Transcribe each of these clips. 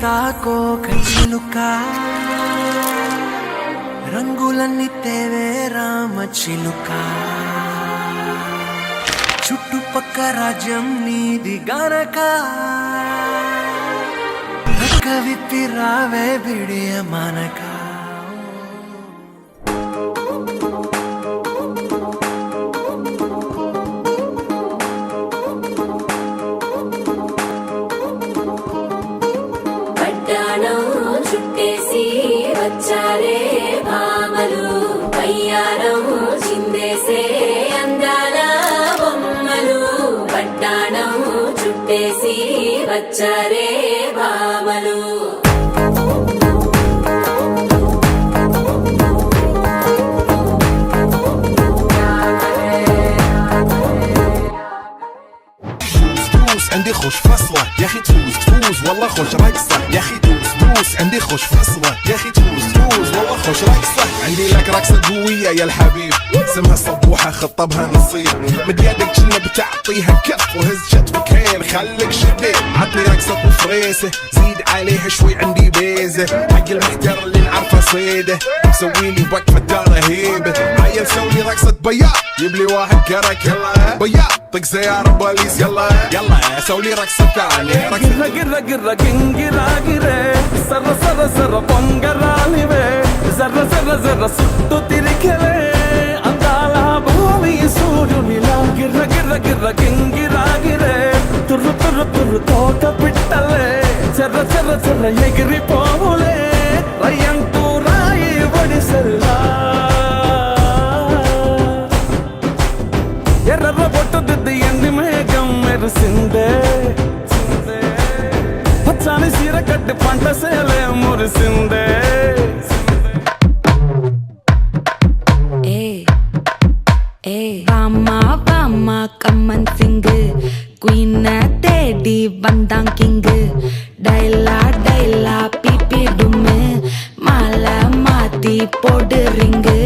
సీతాకోక చిలుక రంగులన్నీ తేవే రామ చిలుక చుట్టుపక్క రాజ్యం నీది గనక రక్క విప్పి రావే బిడియ మనక చుట్టేసి వచ్చారే భామలు పయ్యారం చిందేసే అందాల బొమ్మలు పట్టాణం చుట్టేసి వచ్చారే భామలు عندي خوش فصلة يا اخي تفوز والله خوش رقصة يا اخي دوس عندي خوش فصلة يا اخي تفوز والله خوش رقصة عندي لك رقصة قوية يا الحبيب اسمها صبوحة خطبها نصيب مد يدك كنا بتعطيها كف وهز كتفك هين خليك شبيب عطني رقصة وفريسة زيد عليها شوي عندي بيزة حق المحتر اللي نعرفه صيده سوي لي وقفة دار هيبة عيل سوي رقصة بياض جيب لي واحد كرك يلا بياض طق سيارة بوليس يلا يلا سوي رقصة ثانية గిర్ర గిర్ర గిర్ర గింగిరాగిరే సర్ర సర్ర సర్ర పొంగరాలివే జర్ర జర్ర జర్ర సుట్టు తిరిగలే అందాల భూమి సూర్యునిలా గిర్ర గిర్ర గిర్ర గింగిరాగిరే తుర్రు తుర్రు తుర్రు తోట పిట్టలే చెర్ర చెర్ర చెర్ర ఎగిరిపోవులే రయ్యంటూ రాయి ఒడిసెల్లా ఎర్ర బొట్టు దిద్ది ఎండి మేఘం మెరిసిందే పచ్చాని సీర కట్టి పంట సేలే మురిసిందే வாமா வாமா கம்மன் சிங்கு குயின தேடி வந்தான் கிங்கு டைலா டைலா பிபி டும்மு மாலை மாத்தி போடு ரிங்கு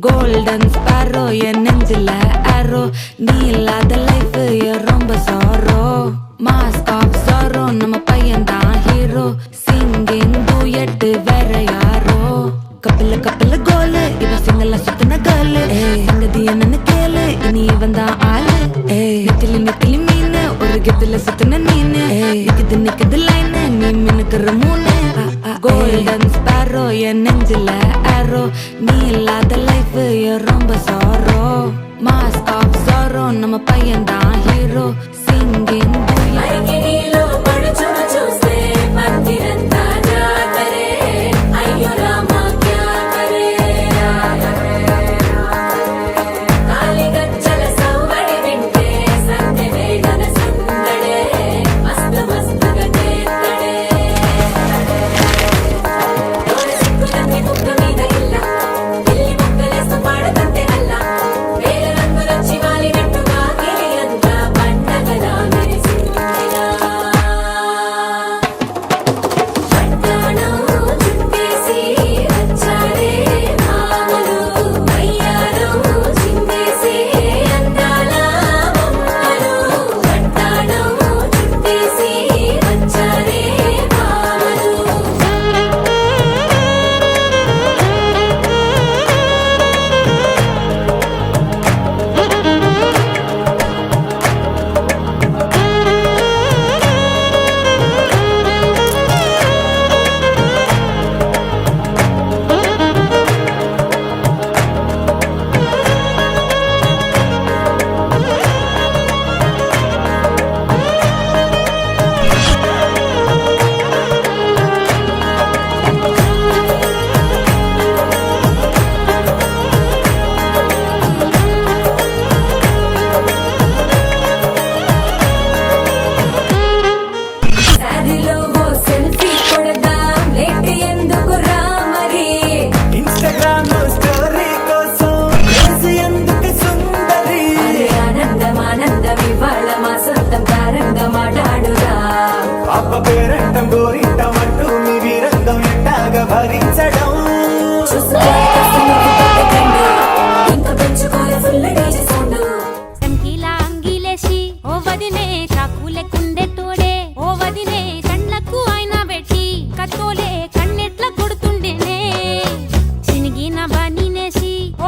கோல்டன் ஸ்பாரோ என் நெஞ்சில ஆரோ நீ இல்லாத லைஃப் ரொம்ப சாரோ மாஸ்க் ஆஃப் சாரோ நம்ம பையன் தான் ஹீரோ சிங்கிங் டூயட் வேற யாரோ கப்பல கப்பல கோலு இவ சிங்கல சுத்தின கேளு சங்கதி என்னன்னு கேளு இனி இவன் தான் ஆளு நெத்திலி நெத்திலி மீனு ஒரு கெத்துல சுத்தின நீனு நிக்குது லைனு நீ மினுக்குற மூணு கோல்டன் ஸ்பாரோ என் நெஞ்சில ஆரோ நீ இல்லாத லைஃப் ரொம்ப சாரோ மாஸ்க் ஆஃப் சாரோ நம்ம பையன் தான் ஹீரோ சிங்கிங் అరిగిణిలో పడుచును చూస్తే భక్తిరంతా జాతరే అయ్యో రామా క్యా కరే కాలి గజ్జల సౌవడి వింటే సంధ్య వేళన సందడే మస్తు మస్తుగా చేత్తడే తోడ సిక్కులన్నీ ముక్క మీద ఇల్ల పిల్లి ముక్కలేస్తూ పాడతంతే అల్ల వేల రంగులొచ్చి వాలినట్టుగా గిలి అంతా పండగలా మెరిసిందిరా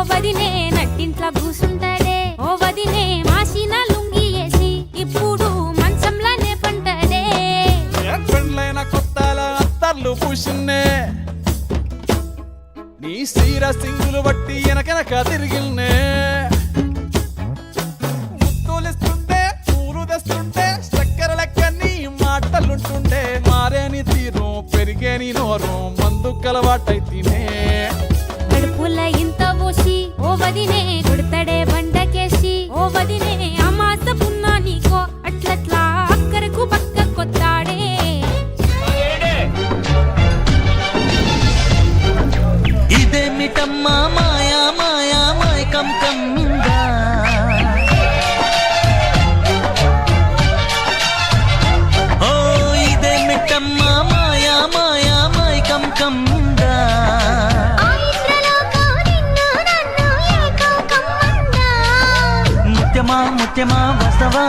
వదినే నట్టింట్ల కూసుంటదే ఓ వదినే మాసిన లుంగి వేసి ఇప్పుడు మంచంలానే పంటదే పెళ్ళైన కొత్తల అత్తర్లు పూసిన్నే నీ సీర సింగులు బట్టి వెనకెనక తిరిగిల్నే ముత్తులిస్తుంటే పూలు తెస్తుంటే చక్కెర లెక్క నీ మాటలుంటుండే మారేని తీరు పెరిగేని నోరు మందు కలవాటైతేనే కడుపుల ఇంత పోసి ఓ వదినే కొడతడే బండకేసి ఓ వదినే అమాస పున్నా నీకో అట్లట్లా అక్కరకు పక్క కొత్తాడే ఇదేమిటమ్మా మాయా మాయా మైకం కమ్మిందా ఓ ఇదేమిటమ్మా మాయా మాయా మైకం కమ్మిందా ముత్యమా ముత్యమా వసవా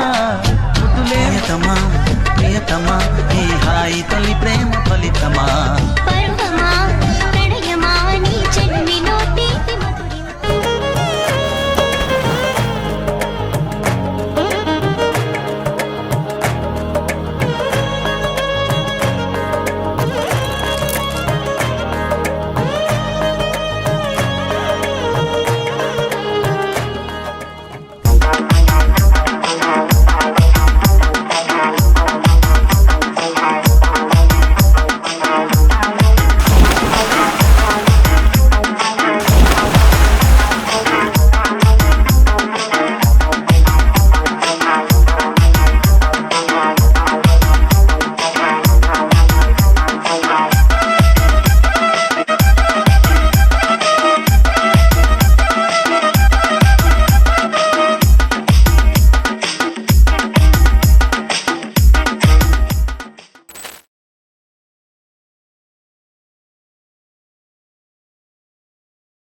ముద్దులేతమా ప్రియతమా ఈ హాయి తొలి ప్రేమ ఫలితమా